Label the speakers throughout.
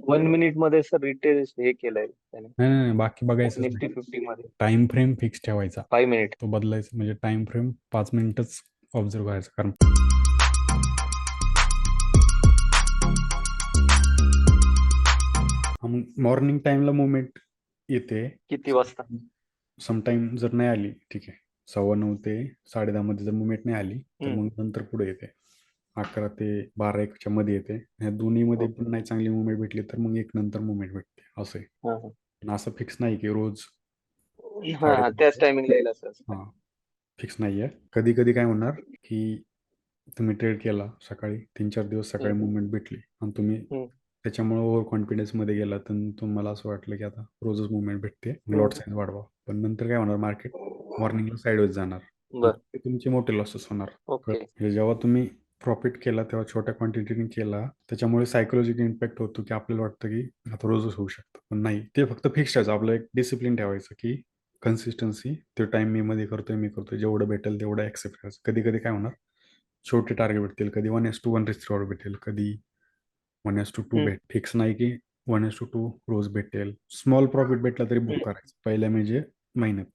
Speaker 1: 1 minute मध्ये sir retail हे केलंय त्याने
Speaker 2: नाही नाही नाही, बाकी बघायचंच नाही.
Speaker 1: निफ्टी 50 मध्ये.
Speaker 2: टाइम फ्रेम फिक्स ठेवायचा.
Speaker 1: 5 मिनिट.
Speaker 2: तो बदलायचा म्हणजे टाइम फ्रेम 5 मिनिटच ऑब्झर्व करायचा. कारण मॉर्निंग टाइमला मुवमेंट येते.
Speaker 1: किती वाजता?
Speaker 2: समटाईम जर नाही आली, ठीक आहे, 9:15 ते 10:30 मध्ये जर मुवमेंट नाही आली तर
Speaker 1: हम्म.
Speaker 2: मग नंतर पुढे येते. 11 ते 12-1च्या मध्ये येते. ह्या दोन्ही मध्ये
Speaker 1: ओके.
Speaker 2: पण नाही चांगली मुवमेंट भेटली तर मग एक नंतर मुवमेंट भेटते, असं आहे.
Speaker 1: हा हा.
Speaker 2: पण असं फिक्स नाही की रोज
Speaker 1: हा हा,
Speaker 2: 10:30
Speaker 1: त्याच टायमिंगला येईल असं असतं.
Speaker 2: हां, फिक्स नाही आहे. कधी कधी काय होणार की तुम्ही ट्रेड केला सकाळी, 3-4 दिवस सकाळी
Speaker 1: हम्म.
Speaker 2: मुवमेंट भेटली आणि तुम्ही
Speaker 1: हम्म.
Speaker 2: त्याच्यामुळे ओव्हर कॉन्फिडन्समध्ये गेला तर तुम्हाला असं वाटलं की आता रोजच मुवमेंट भेटते, लॉट
Speaker 1: हम्म.
Speaker 2: साईज वाढवा. पण नंतर काय होणार, मार्केट मॉर्निंगला साईडवेज जाणार. मग
Speaker 1: बर.
Speaker 2: ते तुमचे मोठे लॉसेस होणार.
Speaker 1: ओके.
Speaker 2: म्हणजे जेव्हा तुम्ही प्रॉफिट केला तेव्हा छोट्या क्वांटिटीने केला, त्याच्यामुळे सायकोलॉजिकल इम्पॅक्ट होतो की आपल्याला वाटतं की आता रोजच होऊ शकतं. पण नाही, ते फक्त फिक्स ठेवायचं. आपलं एक डिसिप्लिन ठेवायचं की कन्सिस्टन्सी, ते टाइम मी करतोय, जेवढं भेटेल तेवढं ऍक्सेप्ट करायचं. कधी कधी काय होणार, छोटे टार्गेट भेटतील, कधी 1:1 रिस्क रिवॉर्ड भेटेल, कधी 1:2
Speaker 1: हम्म.
Speaker 2: भेट, फिक्स नाही की 1:2 रोज भेटेल. स्मॉल प्रॉफिट भेटला तरी बुक
Speaker 1: हम्म.
Speaker 2: करायचं पहिल्या म्हणजे महिन्यात,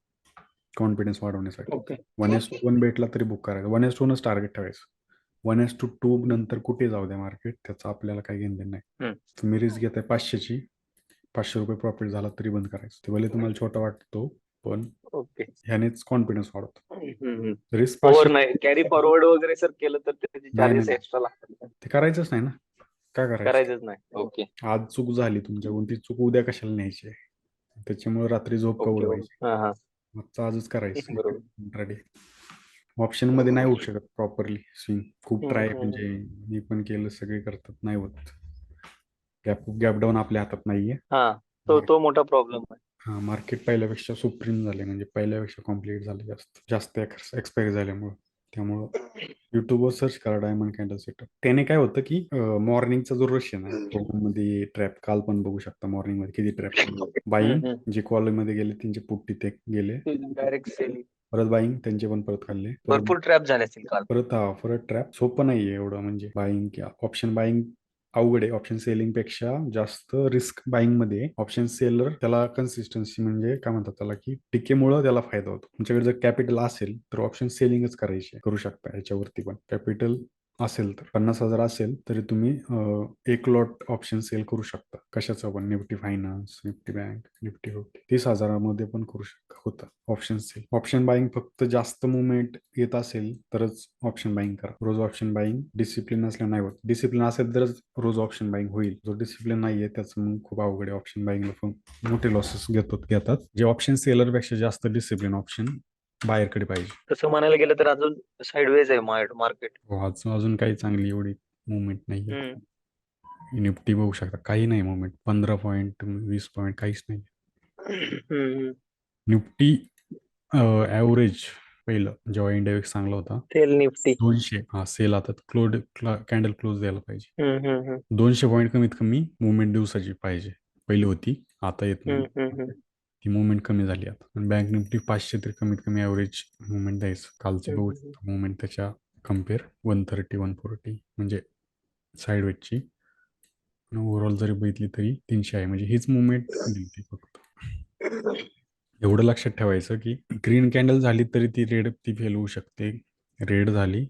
Speaker 2: कॉन्फिडन्स वाढवण्यासाठी.
Speaker 1: ओके.
Speaker 2: 1:1 भेटला तरी बुक करायचं. 1:2च टार्गेट ठेवायचं. 1:2 नंतर कुठे जाऊ द्या मार्केट, त्याचं आपल्याला काही घेणं देणं नाही.
Speaker 1: हम्म.
Speaker 2: तुम्ही रिस्क घेताय 500ची, ₹500 प्रॉफिट झाला तरी बंद करायचं. ते भले तुम्हाला छोटा वाटतो, पण
Speaker 1: ओके.
Speaker 2: ह्यानेच कॉन्फिडन्स वाढतो.
Speaker 1: हम्म.
Speaker 2: रिस्क
Speaker 1: ओव्हर
Speaker 2: 500
Speaker 1: नाही कॅरी फॉरवर्ड वगैरे सर केलं तर त्याचे
Speaker 2: नाही नाही
Speaker 1: चार्जेस
Speaker 2: नाही,
Speaker 1: एक्स्ट्रा लागतात?
Speaker 2: ते करायचंच नाही ना. काय करायचं?
Speaker 1: करायचंच नाही. ओके.
Speaker 2: आज चूक झाली तुमच्याकडून, ती चूक उद्या कशाला न्यायची आहे? त्याच्यामुळे रात्री झोप का
Speaker 1: ओके.
Speaker 2: उडवायची?
Speaker 1: हा हा.
Speaker 2: आजचं आजच करायचं
Speaker 1: बरोबर.
Speaker 2: इंट्राडे. ऑप्शन मध्ये नाही होऊ शकत प्रॉपरली स्विंग. खूप
Speaker 1: हम्म.
Speaker 2: ट्राय,
Speaker 1: हम्म.
Speaker 2: म्हणजे मी पण केलं, सगळे करतात, नाही होत. गॅप गॅप डाऊन आपल्या हातात नाहीये.
Speaker 1: हा, तो मोठा प्रॉब्लेम आहे.
Speaker 2: हा, मार्केट पहिल्यापेक्षा सुप्रीम झाले, म्हणजे पहिल्यापेक्षा कॉम्प्लीट झाले, जास्त जास्त एक्सपायरी झाल्यामुळं. त्यामुळं युट्यूबवर सर्च करा डायमंड कॅन्डल सेटअप. त्याने काय होतं की मॉर्निंगचा जो रश आहे ना, तो मध्ये ट्रॅप, काल पण बघू शकता मॉर्निंग मध्ये किती ट्रॅप. बाईंग,
Speaker 1: हम्म.
Speaker 2: जे कॉलम मध्ये गेले त्यांचे पुट तिथे गेले,
Speaker 1: डायरेक्ट सेलिंग.
Speaker 2: परत बाईंग, त्यांचे पण परत खाल्ले, परत
Speaker 1: भरपूर ट्रॅप झाले असतील काल.
Speaker 2: परत हा परत ट्रॅप. सोपं नाहीये एवढं, म्हणजे बाईंग किंवा ऑप्शन बाईंग अवघड आहे. ऑप्शन सेलिंग पेक्षा जास्त रिस्क बाईंग मध्ये. ऑप्शन सेलर त्याला कन्सिस्टन्सी, म्हणजे काय म्हणतात त्याला, की टिकेमुळे त्याला फायदा होतो. तुमच्याकडे जर कॅपिटल असेल तर ऑप्शन सेलिंगच करायची, करू शकता याच्यावरती पण. कॅपिटल असेल तर 50,000 असेल तरी तुम्ही एक लॉट ऑप्शन सेल करू शकता, कशाचं पण. Nifty finance, Nifty bank, Nifty 30,000 पण करू शकता, होतं ऑप्शन सेल. ऑप्शन बाईंग फक्त जास्त मुवमेंट येत असेल तरच ऑप्शन बाईंग करा. रोज ऑप्शन बाईंग डिसिप्लिन असल्या नाही होत. डिसिप्लिन असेल तरच रोज ऑप्शन बाईंग होईल. जो डिसिप्लिन नाहीये त्याचं मग खूप अवघड आहे. ऑप्शन बाईंगला पण मोठे लॉसेस घेतात जे ऑप्शन सेलरपेक्षा जास्त डिसिप्लिन ऑप्शन बाहेरकडे पाहिजे.
Speaker 1: तसं म्हणायला गेलं तर अजून साईडवेज आहे मार्केट.
Speaker 2: हो, अजून काही चांगली एवढी मुवमेंट नाही
Speaker 1: हम्म.
Speaker 2: आहे. निफ्टी बघू शकता, काही नाही मुवमेंट, 15 पॉईंट, 20 पॉईंट, काहीच नाही.
Speaker 1: हम्म.
Speaker 2: निफ्टी ॲव्हरेज पहिलं जेव्हा इंडेक्स चांगला होता,
Speaker 1: तेल निफ्टी.
Speaker 2: 200, हा सेल, आता कॅन्डल क्लोज द्यायला पाहिजे.
Speaker 1: हम्म.
Speaker 2: 200 पॉईंट कमीत कमी मुवमेंट दिवसाची पाहिजे. पहिली होती, आता येत नाही.
Speaker 1: हम्म.
Speaker 2: ती मुवमेंट कमी झाली आता. बँक निफ्टी 500 तरी कमीत कमी ॲव्हरेज मुवमेंट द्यायचं. कालचे बघू
Speaker 1: हम्म.
Speaker 2: शकता मुवमेंट त्याच्या कम्पेअर 130, 140, म्हणजे साईडवेजची. ओव्हरऑल जरी बघितली तरी 300 आहे, म्हणजे हीच मुवमेंट दिली फक्त. एवढं लक्षात ठेवायचं की ग्रीन कॅन्डल झाली तरी ती फेल होऊ शकते, रेड झाली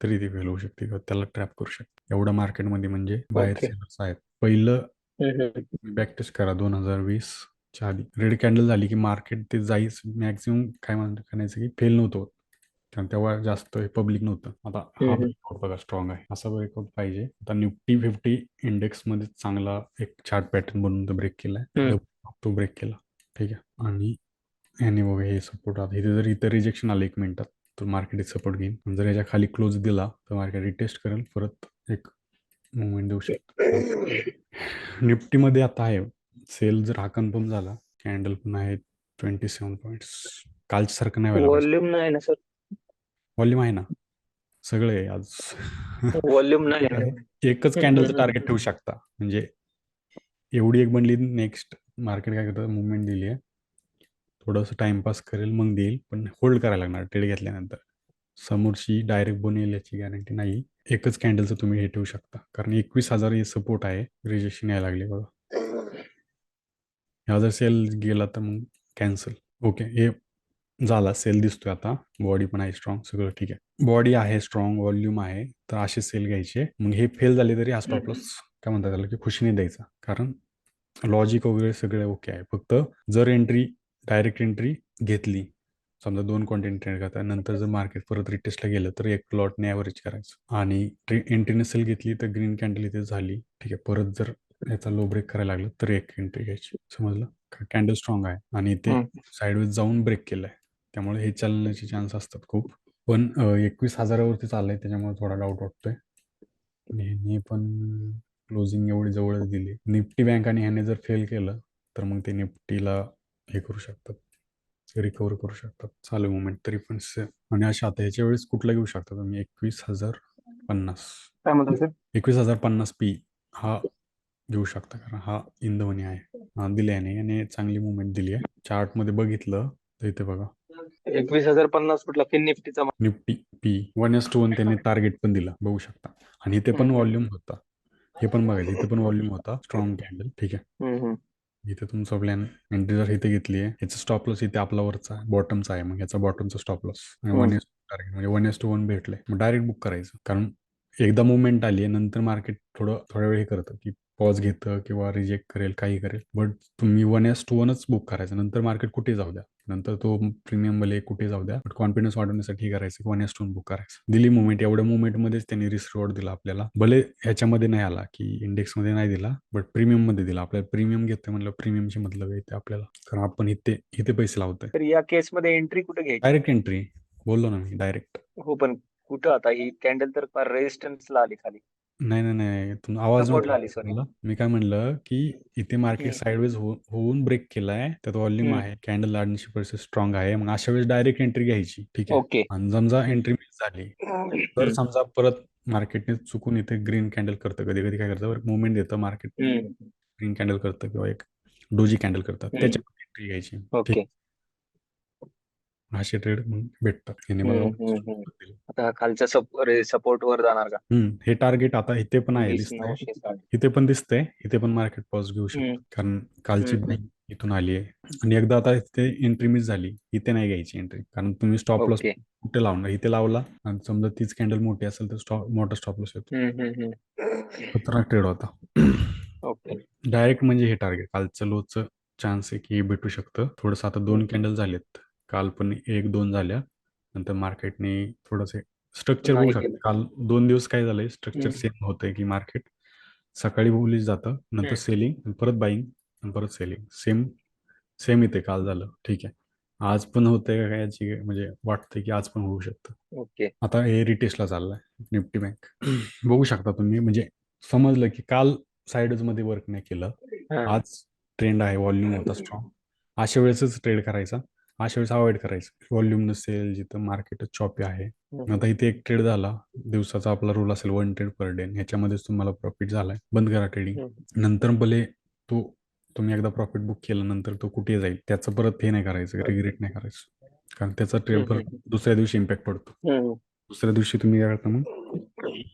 Speaker 2: तरी ती फेल होऊ शकते, किंवा त्याला ट्रॅप करू शकते. एवढं मार्केटमध्ये म्हणजे बाहेर
Speaker 1: ओके.
Speaker 2: सेलर्स आहेत. पहिलं
Speaker 1: हम्म.
Speaker 2: बॅक टेस्ट करा 2020च्या आधी. रेड कॅन्डल झाली की मार्केट ते जाईच, मॅक्झिमम काय म्हणायचं की फेल नव्हतं होत, कारण तेव्हा जास्त पब्लिक नव्हतं. आता हा
Speaker 1: हम्म.
Speaker 2: ब्रेकआउट बघा स्ट्रॉंग आहे, असा ब्रेकआउट पाहिजे. आता निफ्टी 50 इंडेक्समध्ये चांगला एक चार्ट पॅटर्न बनवून तो ब्रेक केलाय,
Speaker 1: हम्म.
Speaker 2: तो ब्रेक केला, ठीक आहे. आणि याने बघा हे सपोर्ट, आता इथे जर इथं रिजेक्शन आलं 1 मिनिटात तर मार्केट सपोर्ट घेईन. जर याच्या खाली क्लोज दिला तर मार्केट रिटेस्ट करेल, परत एक मुवमेंट देऊ शकतो. निफ्टीमध्ये आता आहे सेल, जर हा कन्फर्म झाला, कॅन्डल पण आहे 27 पॉईंट्स. कालच्या सारखं नाही व्हायला पाहिजे.
Speaker 1: वॉल्यूम नाही ना सर?
Speaker 2: व्हॉल्यूम आहे ना, सगळे आहे आज.
Speaker 1: वॉल्यूम नाही आहे.
Speaker 2: एकच कॅन्डलचं टार्गेट ठेवू शकता, म्हणजे एवढी एक बनली, नेक्स्ट मार्केट काय करतं, मुवमेंट दिली आहे, थोडंसं टाइमपास करेल, मग देईल, पण होल्ड करायला लागणार ट्रेड घेतल्यानंतर. समोरची डायरेक्ट बनेल याची गॅरंटी नाही. एकच कॅन्डलचं तुम्ही हे ठेवू शकता, कारण 21,000 हे सपोर्ट आहे. रिजेक्शन यायला लागले बघा. ह्या जर सेल गेला तर मग कॅन्सल. ओके, हे झाला. सेल दिसतोय आता. बॉडी पण आहे स्ट्रॉंग, सगळं ठीक आहे. बॉडी आहे स्ट्रॉंग, व्हॉल्यूम आहे, तर असे सेल घ्यायचे. मग हे फेल झाले तरी हा स्टॉप लॉस काय म्हणतात त्याला की खुशीने द्यायचा, कारण लॉजिक वगैरे सगळे ओके आहे. फक्त जर डायरेक्ट एंट्री घेतली, समजा 2 क्वांटिटी ट्रेड करता, नंतर जर मार्केट परत रिटेस्टला गेलं तर एक लॉटने ॲव्हरेज करायचं. आणि एंट्री नसेल घेतली तर ग्रीन कॅन्डल इथे झाली, ठीक आहे. परत जर याचा लो ब्रेक करायला लागलं तर एक एंट्री घ्यायची. समजलं? कॅन्डल स्ट्रॉंग आहे आणि इथे साईडवेज जाऊन ब्रेक केलाय, त्यामुळे हे चालण्याचे चान्स असतात खूप. पण 21,000वरती चाललंय, त्याच्यामुळे थोडा डाऊट वाटतोय. आणि पण क्लोजिंग एवढी जवळच दिली. निफ्टी बँक आणि ह्याने जर फेल केलं तर मग ते निफ्टीला हे करू शकतात, रिकवर करू शकतात चालू मुवमेंट तरी पण. आणि अशा आता ह्याच्या वेळेस कुठला घेऊ शकता तुम्ही? 21,050.
Speaker 1: काय म्हणतो सर?
Speaker 2: 21,050 पी हा घेऊ शकता, कारण हा इन द मनी आहे. हा दिल्याने याने चांगली मुवमेंट दिली आहे. चार्टमध्ये बघितलं तर इथे बघा,
Speaker 1: 21,050 कुठला फिन निफ्टीचा?
Speaker 2: निफ्टी पी 1:1 त्यांनी टार्गेट पण दिला, बघू शकता. आणि इथे पण व्हॉल्यूम होता, हे पण बघायचं. इथे पण व्हॉल्यूम होता, स्ट्रॉंग कॅन्डल, ठीक आहे. इथे तुमचा प्लॅन एंट्री जर इथे घेतली आहे, याचा स्टॉप लॉस इथे आपला वरचा बॉटमचा आहे, मग याचा बॉटमचा स्टॉप लॉस 1:1 टार्गेट, म्हणजे 1:1 भेटले, मग डायरेक्ट बुक करायचं. कारण एकदा मुवमेंट आली आहे, नंतर मार्केट थोडा वेळ हे करतं की पॉज घेतं किंवा रिजेक्ट करेल, काही करेल. बट तुम्ही 1:1च बुक करायचं, नंतर मार्केट कुठे जाऊ द्या, नंतर तो प्रीमियम भले कुठे जाऊ द्या, बट कॉन्फिडन्स वाढवण्यासाठी करायचं 1:1 बुक करायचं. दिली मुवमेंट, एवढ्या मुवमेंटमध्येच त्यांनी रिस्क रिवॉर्ड दिला आपल्याला. भले ह्याच्यामध्ये नाही आला की इंडेक्समध्ये नाही दिला, बट प्रीमियम मध्ये दिला. आपल्याला प्रीमियम घेतोय म्हणलं, प्रीमियमची मतलब येते आपल्याला, कारण आपण इथे पैसे लावतोय.
Speaker 1: तर या केसमध्ये एंट्री कुठे घ्यायची?
Speaker 2: डायरेक्ट एंट्री बोललो ना मी, डायरेक्ट.
Speaker 1: हो, पण कुठं? आता ही कॅन्डल तर फार रेजिस्टन्सला आली खाली,
Speaker 2: नाही, तुमचा आवाज
Speaker 1: सपोर्टला
Speaker 2: नव्हता
Speaker 1: आली, सॉरी.
Speaker 2: मला. मी काय म्हणलं की इथे मार्केट साईडवेज होऊन ब्रेक केलाय, त्यात व्हॉल्यूम आहे, कॅन्डल 80% स्ट्रॉंग आहे. मग अशा वेळेस डायरेक्ट एंट्री घ्यायची, ठीक आहे.
Speaker 1: ओके.
Speaker 2: आणि समजा एंट्री मिस झाली तर समजा परत मार्केटने चुकून इथे ग्रीन कॅन्डल करतं, कधी कधी काय करतं, मुवमेंट देतं मार्केट, ग्रीन कॅन्डल करतं किंवा एक डोजी कॅन्डल करतात, त्याच्यामध्ये एंट्री घ्यायची, ठीक.
Speaker 1: ओके.
Speaker 2: असे ट्रेड भेटतात. याने बघा
Speaker 1: आता खालच्या सपोर्ट वर जाणार का?
Speaker 2: हे टार्गेट आता इथे पण आहे,
Speaker 1: 20,960.
Speaker 2: इथे पण दिसतंय, इथे पण मार्केट पॉज घेऊ शकतो, कारण कालची बाईंग इथून आली आहे. आणि एकदा आता इथे एंट्री मिस झाली, इथे नाही घ्यायची एंट्री, कारण तुम्ही स्टॉप लॉस
Speaker 1: ओके.
Speaker 2: कुठे लावणार? इथे लावला आणि समजा तीच कॅन्डल मोठी असेल तर मोठा स्टॉप लॉस येतो. खतरनाक ट्रेड होता.
Speaker 1: ओके.
Speaker 2: डायरेक्ट म्हणजे हे टार्गेट कालचं लोचं चान्स आहे की हे भेटू शकतं. थोडंसं आता 2 कॅन्डल झालेत, काल पण 1-2 झाल्या, नंतर मार्केटने थोडंसं स्ट्रक्चर बघू
Speaker 1: नाही
Speaker 2: शकता.
Speaker 1: केलं.
Speaker 2: काल 2 दिवस काय झालंय, स्ट्रक्चर सेम होतंय की मार्केट सकाळी बुलिश जातं, नंतर सेलिंग, परत बाईंग आणि परत सेलिंग. सेम इथे काल झालं, ठीक आहे. आज पण होतंय का काय याची म्हणजे वाटतंय की आज पण होऊ शकतं.
Speaker 1: ओके.
Speaker 2: आता हे रिटेस्टला चाललंय निफ्टी बँक, बघू शकता तुम्ही. म्हणजे समजलं की काल साईडच मध्ये वर्क नाही केलं, आज ट्रेंड आहे, व्हॉल्यूम होता स्ट्रॉंग, अशा वेळेसच ट्रेड करायचा, अशा वेळेस अवॉइड करायचं. व्हॉल्यूम नसेल, जिथं मार्केट चॉपी आहे. आता इथे एक ट्रेड झाला, दिवसाचा आपला रूल असेल 1 ट्रेड पर डे, ह्याच्यामध्येच तुम्हाला प्रॉफिट झालाय, बंद करा ट्रेडिंग. नंतर भले तुम्ही एकदा प्रॉफिट बुक केलं, नंतर तो कुठे जाईल त्याचं परत हे नाही करायचं, रिग्रेट नाही करायचं, कारण त्याचा ट्रेड परत दुसऱ्या दिवशी इम्पॅक्ट पडतो. दुसऱ्या दिवशी तुम्ही काय करता, मग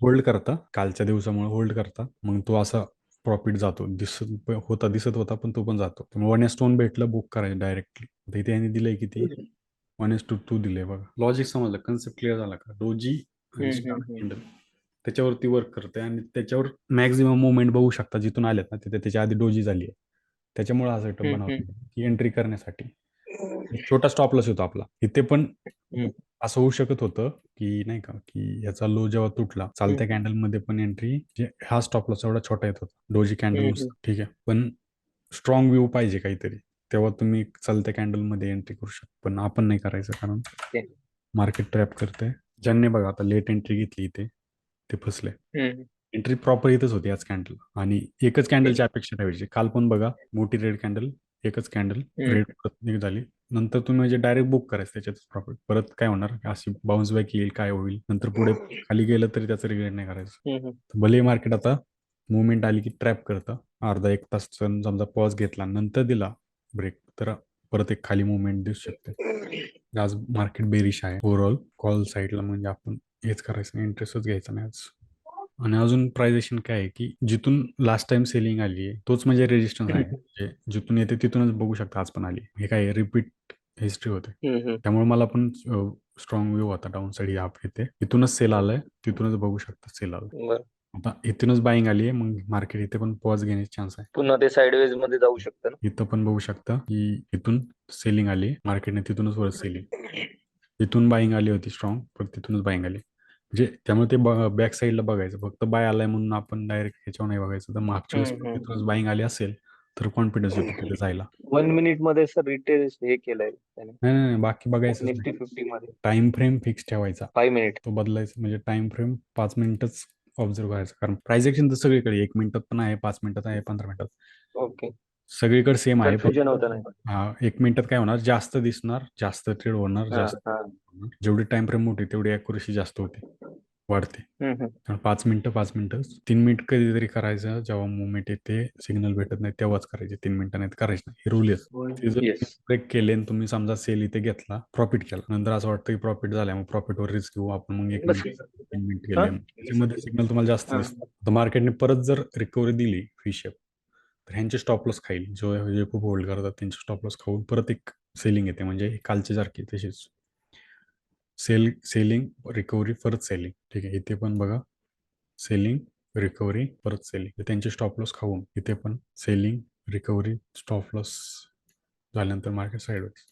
Speaker 2: होल्ड करता, कालच्या दिवसामुळे होल्ड करता, मग तो असा प्रॉफिट जातो, दिसत होता पण तो पण जातो. तुम्ही 1:1 भेटलं, बुक करायचं डायरेक्टली. इथे यांनी दिलंय किती, 1:2 दिले बघा. लॉजिक समजलं, कन्सेप्ट क्लिअर झाला का? डोजी आणि स्टार कॅन्डल त्याच्यावरती वर्क करते, आणि त्याच्यावर मॅक्झिमम मुवमेंट बघू शकता, जिथून आल्यात ना तिथे त्याच्या आधी डोजी झाली आहे, त्याच्यामुळे हा सेटअप बनवला की एंट्री करण्यासाठी. छोटा स्टॉप लॉस होता आपला. इथे पण असं होऊ शकत होतं की नाही का, की याचा लो जेव्हा तुटला, चालत्या कॅन्डल मध्ये पण एंट्री, हा स्टॉप लॉस एवढा छोटा येत होता डोजी कॅन्डल, ठीक आहे. पण स्ट्रॉंग व्ह्यू पाहिजे काहीतरी, तेव्हा तुम्ही चालत्या कॅन्डल मध्ये एंट्री करू शकता. पण आपण नाही करायचं, कारण मार्केट ट्रॅप करते. ज्यांनी बघा आता लेट एंट्री घेतली इथे, ते फसले. एंट्री प्रॉपर इथंच होती आज कॅन्डल, आणि एकच कॅन्डलची अपेक्षा ठेवायची. काल पण बघा, मोठी रेड कॅन्डल, एकच कॅन्डल रेड झाली, नंतर तुम्ही म्हणजे डायरेक्ट बुक करायचं त्याच्यात प्रॉफिट. परत काय होणार, अशी बाउन्स बॅक येईल, काय होईल, नंतर पुढे खाली गेलं तरी त्याचं रिग्रेट नाही करायचं. भले मार्केट आता मुवमेंट आली की ट्रॅप करतं, अर्धा एक तास समजा पॉज घेतला, नंतर दिला ब्रेक, तर परत एक खाली मुवमेंट दिसू शकते. आज मार्केट बेरिश आहे ओव्हरऑल. कॉल साईडला म्हणजे आपण हेच करायचं नाही, इंटरेस्टच घ्यायचा नाही आज. आणि अजून प्राइजेशन काय आहे की जिथून लास्ट टाइम सेलिंग आली आहे तोच म्हणजे रेजिस्टन्स आहे. म्हणजे जिथून येते तिथूनच बघू शकता आज पण आली. हे काय रिपीट हिस्ट्री होते. त्यामुळे मला पण स्ट्रॉंग व्ह्यू होता डाऊन साईड या येते. इथूनच सेल आलाय, तिथूनच बघू शकता सेल आलाय.
Speaker 1: बरं.
Speaker 2: आता इथूनच बाईंग आली आहे, मग मार्केट इथे पण पॉज घेण्याचे चान्स आहे.
Speaker 1: पुन्हा ते साइडवेज मध्ये जाऊ शकतं ना.
Speaker 2: इथं पण बघू शकता की इथून सेलिंग आली मार्केटने, तिथूनच वर सेलिंग. इथून बाईंग आली होती स्ट्रॉंग, पण तिथूनच बाईंग आली. म्हणजे त्यामुळे ते बॅक साईडला बघायचं, फक्त बाय आलाय म्हणून आपण डायरेक्ट ह्याच्यावर नाही बघायचं. तर मागच्या वेळेस पण तिथूनच बाईंग आली असेल तर कॉन्फिडन्स येतो तिथे जायला.
Speaker 1: 1 मिनिट मध्ये सर रिटेल हे केलंय त्याने,
Speaker 2: नाही नाही नाही, बाकी बघायचंच नाही.
Speaker 1: निफ्टी 50 मध्ये
Speaker 2: टाइम फ्रेम फिक्स ठेवायचा,
Speaker 1: 5 मिनिट.
Speaker 2: तो बदलायचा. म्हणजे टाइम फ्रेम 5 मिनिटच ऑब्झर्व करायचं. कारण प्राइस ऍक्शन तर सगळीकडे 1 मिनिटात पण आहे, 5 मिनिटात आहे, 15 मिनिटात
Speaker 1: ओके.
Speaker 2: सगळीकडे सेम आहे.
Speaker 1: कन्फ्युजन होतं नाही.
Speaker 2: हा, 1 मिनिटात काय होणार, जास्त दिसणार, जास्त ट्रेड होणार,
Speaker 1: हा
Speaker 2: जास्त
Speaker 1: हा.
Speaker 2: होणार. जेवढी टाइम फ्रेम मोठी तेवढी अॅक्युरेसी जास्त होते, वाढते.
Speaker 1: हम्म.
Speaker 2: त्यामुळे 5 मिनिटं 5 मिनिटं 3 मिनिट कधीतरी करायचं, जेव्हा मुवमेंट येते, सिग्नल भेटत नाही तेव्हाच करायचे. 3 मिनिटं नाही करायचं नाही, हे रूल आहे. ते जर
Speaker 1: येस.
Speaker 2: ब्रेक केले आणि तुम्ही समजा सेल इथे घेतला, प्रॉफिट केला, नंतर असं वाटतं की प्रॉफिट झालाय, मग प्रॉफिटवर रिस्क घेऊ आपण, मग 1 मिनिट 3 मिनिट
Speaker 1: हा
Speaker 2: केले, त्याच्यामध्ये सिग्नल तुम्हाला जास्त
Speaker 1: हा.
Speaker 2: दिसतो. तर मार्केटने परत जर रिकव्हरी दिली फिशेप, तर ह्यांचे स्टॉप लॉस खाईल. जो जे खूप होल्ड करतात त्यांचे स्टॉप लॉस खाऊन परत एक सेलिंग येते, म्हणजे कालची सारखी तशीच सेलिंग रिकव्हरी परत सेलिंग. ठीक आहे, इथे पण बघा सेलिंग रिकव्हरी परत सेलिंग. त्यांचे स्टॉप लॉस खाऊन इथे पण सेलिंग रिकव्हरी स्टॉप लॉस झाल्यानंतर मार्केट साईडवेज.